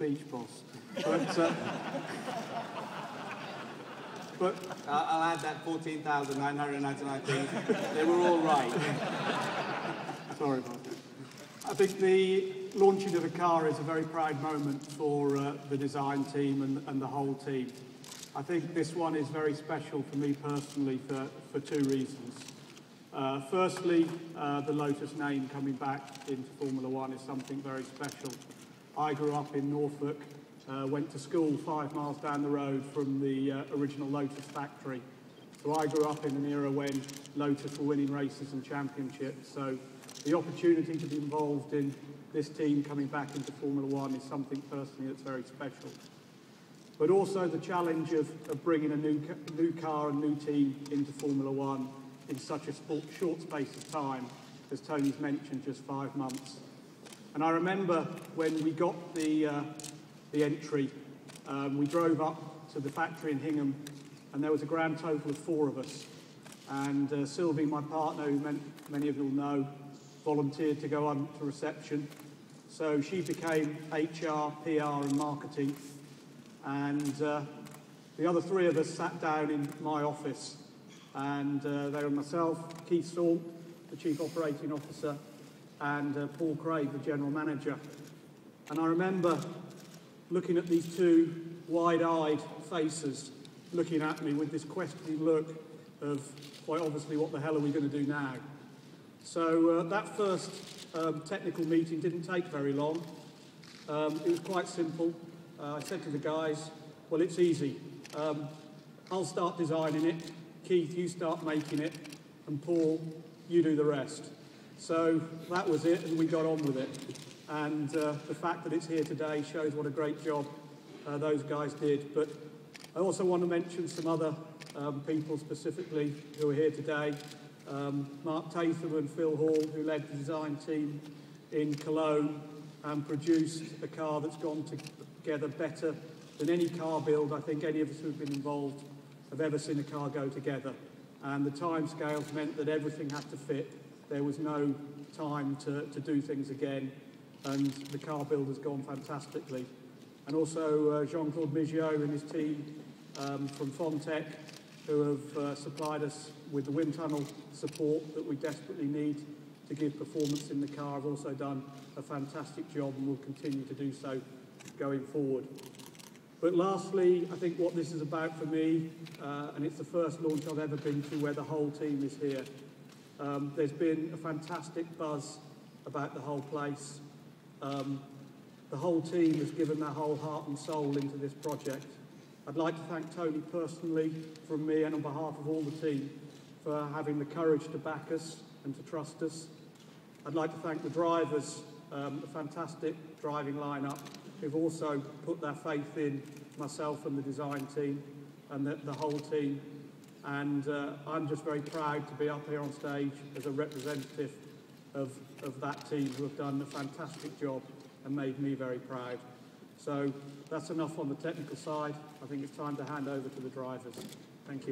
speech, boss. But I'll add that 14,999 things. They were all right. sorry about that. I think the launching of a car is a very proud moment for the design team and the whole team. I think this one is very special for me personally for two reasons. Firstly, the Lotus name coming back into Formula One is something very special. I grew up in Norfolk, went to school 5 miles down the road from the original Lotus factory. So I grew up in an era when Lotus were winning races and championships. So the opportunity to be involved in this team coming back into Formula One is something personally that's very special. But also the challenge of bringing a new car and new team into Formula One in such a short space of time, as Tony's mentioned, just 5 months. And I remember when we got the entry, we drove up to the factory in Hingham, and there was a grand total of 4 of us. And Sylvie, my partner, who many of you will know, volunteered to go on to reception. So she became HR, PR and marketing. And the other 3 of us sat down in my office. And they were myself, Keith Salt, the Chief Operating Officer, and Paul Craig, the General Manager. And I remember looking at these 2 wide-eyed faces looking at me with this questioning look of, quite obviously, what the hell are we going to do now? So that first technical meeting didn't take very long. It was quite simple. I said to the guys, well, it's easy. I'll start designing it. Keith, you start making it. And Paul, you do the rest. So that was it, and we got on with it. And the fact that it's here today shows what a great job those guys did. But I also want to mention some other people specifically who are here today. Mark Tatham and Phil Hall, who led the design team in Cologne and produced a car that's gone together better than any car build I think any of us who've been involved have ever seen a car go together. And the timescales meant that everything had to fit. There was no time to do things again, and the car build has gone fantastically. And also Jean-Claude Migiot and his team from Fontec, who have supplied us with the wind tunnel support that we desperately need to give performance in the car, have also done a fantastic job and will continue to do so going forward. But lastly, I think what this is about for me, and it's the first launch I've ever been to where the whole team is here. There's been a fantastic buzz about the whole place. The whole team has given their whole heart and soul into this project. I'd like to thank Tony personally from me and on behalf of all the team for having the courage to back us and to trust us. I'd like to thank the drivers, a fantastic driving lineup, who've also put their faith in myself and the design team and the whole team. And I'm just very proud to be up here on stage as a representative of that team who have done a fantastic job and made me very proud. So that's enough on the technical side. I think it's time to hand over to the drivers. Thank you.